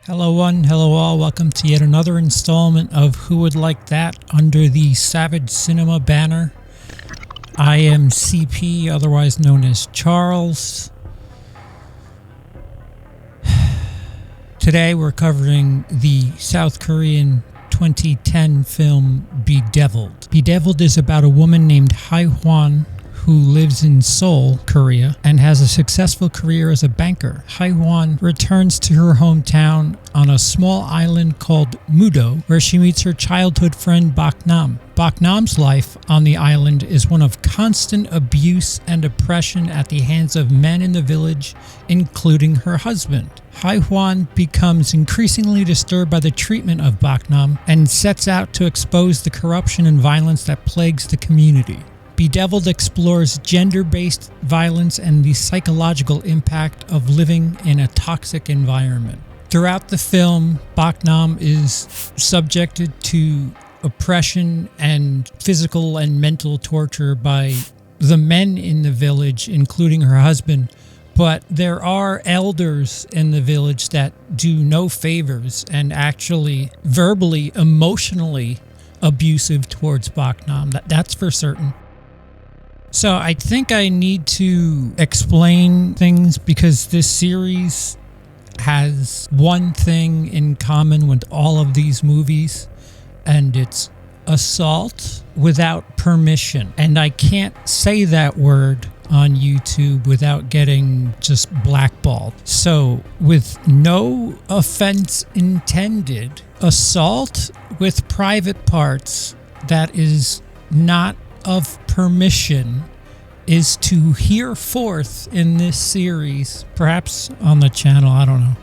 Hello one, hello all, welcome to yet another installment of Who Would Like That under the Savage Sinema banner. I am CP, otherwise known as Charles. Today we're covering the South Korean 2010 film Bedevilled. Bedevilled is about a woman named Hae-hwan who lives in Seoul, Korea, and has a successful career as a banker. Hae-hwan returns to her hometown on a small island called Mudo, where she meets her childhood friend BOK-NAM. BOK-NAM's life on the island is one of constant abuse and oppression at the hands of men in the village, including her husband. Hae-hwan becomes increasingly disturbed by the treatment of BOK-NAM and sets out to expose the corruption and violence that plagues the community. Bedevilled explores gender-based violence and the psychological impact of living in a toxic environment. Throughout the film, BOK-NAM is subjected to oppression and physical and mental torture by the men in the village, including her husband. But there are elders in the village that do no favors and actually verbally, emotionally abusive towards BOK-NAM. That's for certain. So I think I need to explain things because this series has one thing in common with all of these movies, and it's assault without permission. And I can't say that word on YouTube without getting just blackballed. So with no offense intended, assault with private parts that is not of permission is to hereforth in this series, perhaps on the channel, I don't know,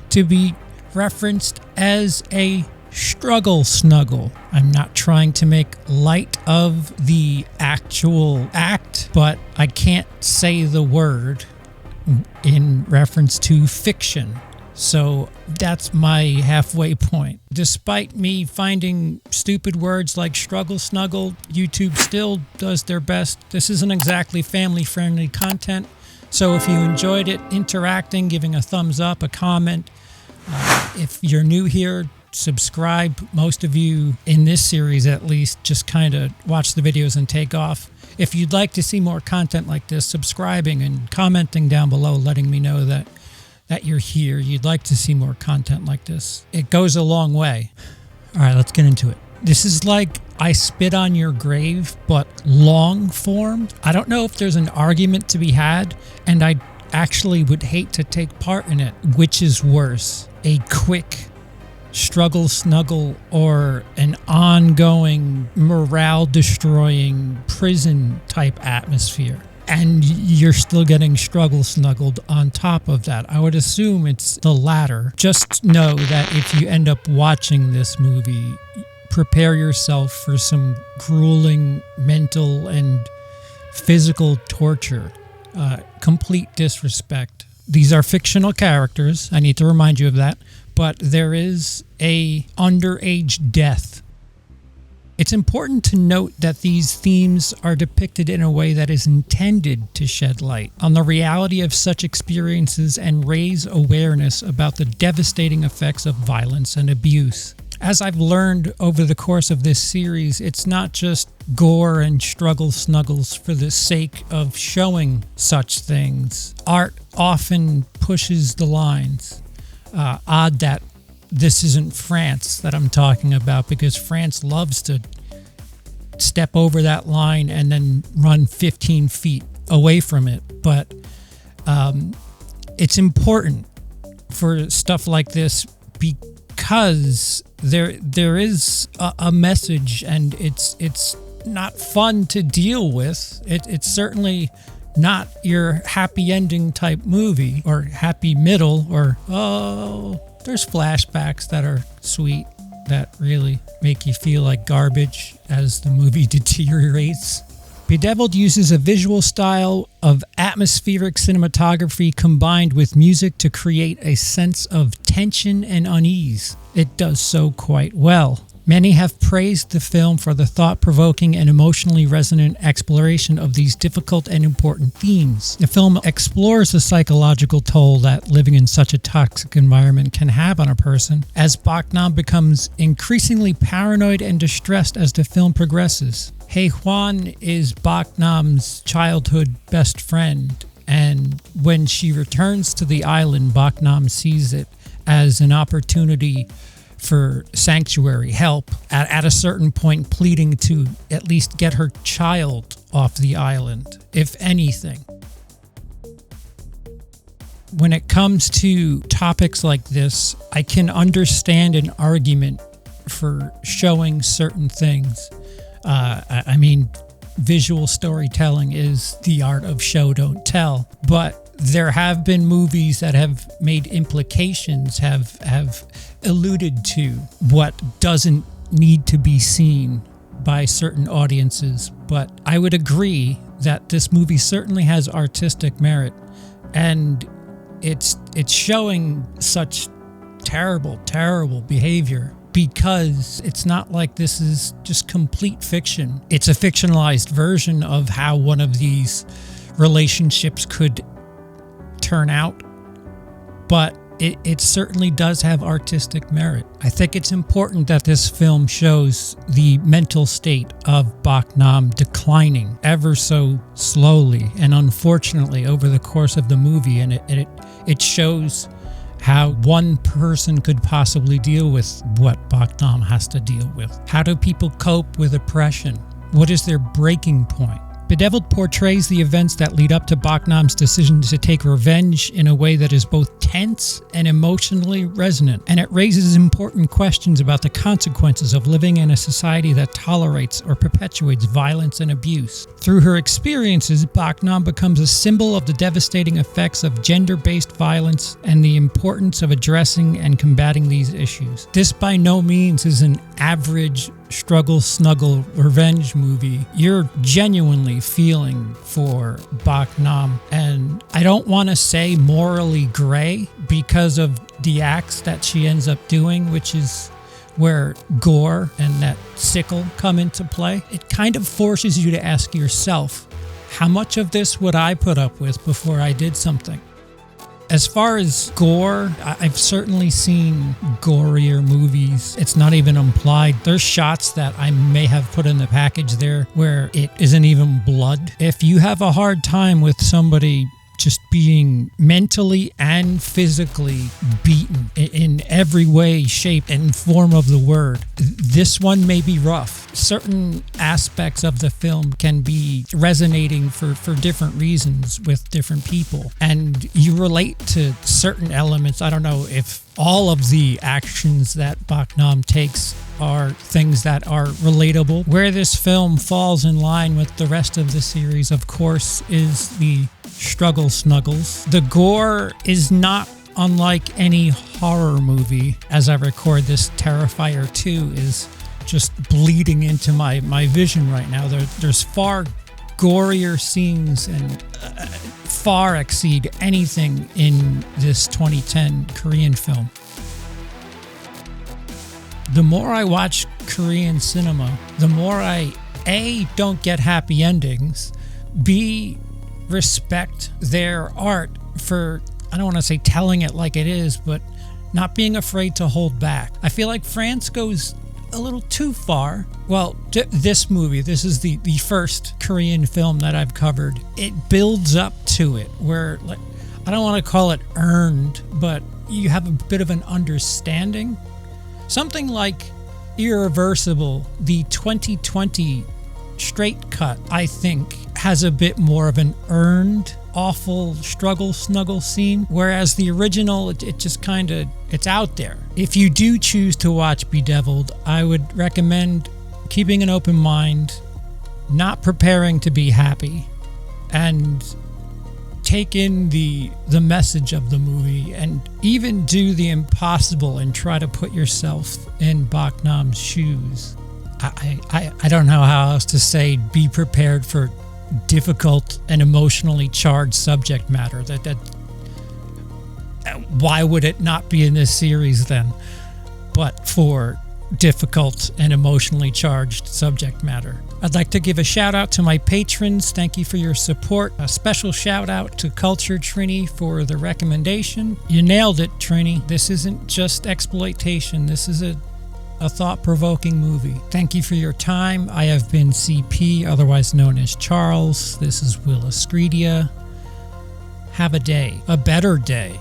to be referenced as a struggle snuggle. I'm not trying to make light of the actual act, but I can't say the word in reference to fiction. So that's my halfway point. Despite me finding stupid words like struggle snuggle, YouTube still does their best. This isn't exactly family-friendly content. So if you enjoyed it, interacting, giving a thumbs up, a comment. If you're new here, subscribe. Most of you in this series at least just kind of watch the videos and take off. If you'd like to see more content like this, subscribing and commenting down below, letting me know that you're here, you'd like to see more content like this. It goes a long way. All right, let's get into it. This is like I Spit on Your Grave, but long form. I don't know if there's an argument to be had, and I actually would hate to take part in it. Which is worse, a quick struggle snuggle or an ongoing morale-destroying prison-type atmosphere? And you're still getting struggle snuggled on top of that. I would assume it's the latter. Just know that if you end up watching this movie, prepare yourself for some grueling mental and physical torture. Complete disrespect. These are fictional characters. I need to remind you of that. But there is a underage death. It's important to note that these themes are depicted in a way that is intended to shed light on the reality of such experiences and raise awareness about the devastating effects of violence and abuse. As I've learned over the course of this series, it's not just gore and struggle snuggles for the sake of showing such things. Art often pushes the lines. Odd that this isn't France that I'm talking about, because France loves to step over that line and then run 15 feet away from it. But it's important for stuff like this because there is a message, and it's not fun to deal with. It's certainly not your happy ending type movie or happy middle or, oh, there's flashbacks that are sweet that really make you feel like garbage as the movie deteriorates. Bedevilled uses a visual style of atmospheric cinematography combined with music to create a sense of tension and unease. It does so quite well. Many have praised the film for the thought-provoking and emotionally resonant exploration of these difficult and important themes. The film explores the psychological toll that living in such a toxic environment can have on a person, as BOK-NAM becomes increasingly paranoid and distressed as the film progresses. Hye-hwan is BOK-NAM's childhood best friend, and when she returns to the island, BOK-NAM sees it as an opportunity for sanctuary, help, at a certain point pleading to at least get her child off the island, if anything. When it comes to topics like this, I can understand an argument for showing certain things. I mean, visual storytelling is the art of show, don't tell. But there have been movies that have made implications, have alluded to what doesn't need to be seen by certain audiences. But I would agree that this movie certainly has artistic merit, and it's showing such terrible behavior, because it's not like this is just complete fiction. It's a fictionalized version of how one of these relationships could turn out, but it certainly does have artistic merit. I think it's important that this film shows the mental state of BOK-NAM declining ever so slowly and unfortunately over the course of the movie, and it shows how one person could possibly deal with what BOK-NAM has to deal with. How do people cope with oppression? What is their breaking point? Bedevilled portrays the events that lead up to BOK-NAM's decision to take revenge in a way that is both tense and emotionally resonant, and it raises important questions about the consequences of living in a society that tolerates or perpetuates violence and abuse. Through her experiences, BOK-NAM becomes a symbol of the devastating effects of gender-based violence and the importance of addressing and combating these issues. This by no means is an average struggle, snuggle, revenge movie. You're genuinely feeling for BOK-NAM, and I don't want to say morally gray because of the acts that she ends up doing, which is where gore and that sickle come into play. It kind of forces you to ask yourself, how much of this would I put up with before I did something? As far as gore, I've certainly seen gorier movies. It's not even implied. There's shots that I may have put in the package there where it isn't even blood. If you have a hard time with somebody just being mentally and physically beaten in every way, shape, and form of the word, this one may be rough. Certain aspects of the film can be resonating for different reasons with different people, and you relate to certain elements. I don't know if all of the actions that BOK-NAM takes are things that are relatable. Where this film falls in line with the rest of the series, of course, is the struggle snuggles. The gore is not unlike any horror movie. As I record this, Terrifier 2 is just bleeding into my vision right now. There's far gorier scenes and far exceed anything in this 2010 Korean film. The more I watch Korean cinema, the more I, A, don't get happy endings, B, respect their art for, I don't want to say telling it like it is, but not being afraid to hold back. I feel like France goes a little too far. Well, this movie, this is the first Korean film that I've covered. It builds up to it where, like, I don't want to call it earned, but you have a bit of an understanding. Something like Irreversible, the 2020 straight cut, I think, has a bit more of an earned, awful struggle snuggle scene, whereas the original, it just kind of, it's out there. If you do choose to watch Bedevilled, I would recommend keeping an open mind, not preparing to be happy, and take in the message of the movie, and even do the impossible and try to put yourself in BOK-NAM's shoes. I don't know how else to say, be prepared for difficult and emotionally charged subject matter. That why would it not be in this series then? But for difficult and emotionally charged subject matter. I'd like to give a shout out to my patrons. Thank you for your support. A special shout out to Culture Trini for the recommendation. You nailed it, Trini. This isn't just exploitation. This is a thought-provoking movie. Thank you for your time. I have been CP, otherwise known as Charles. This is WILIscredia. Have a day, a better day.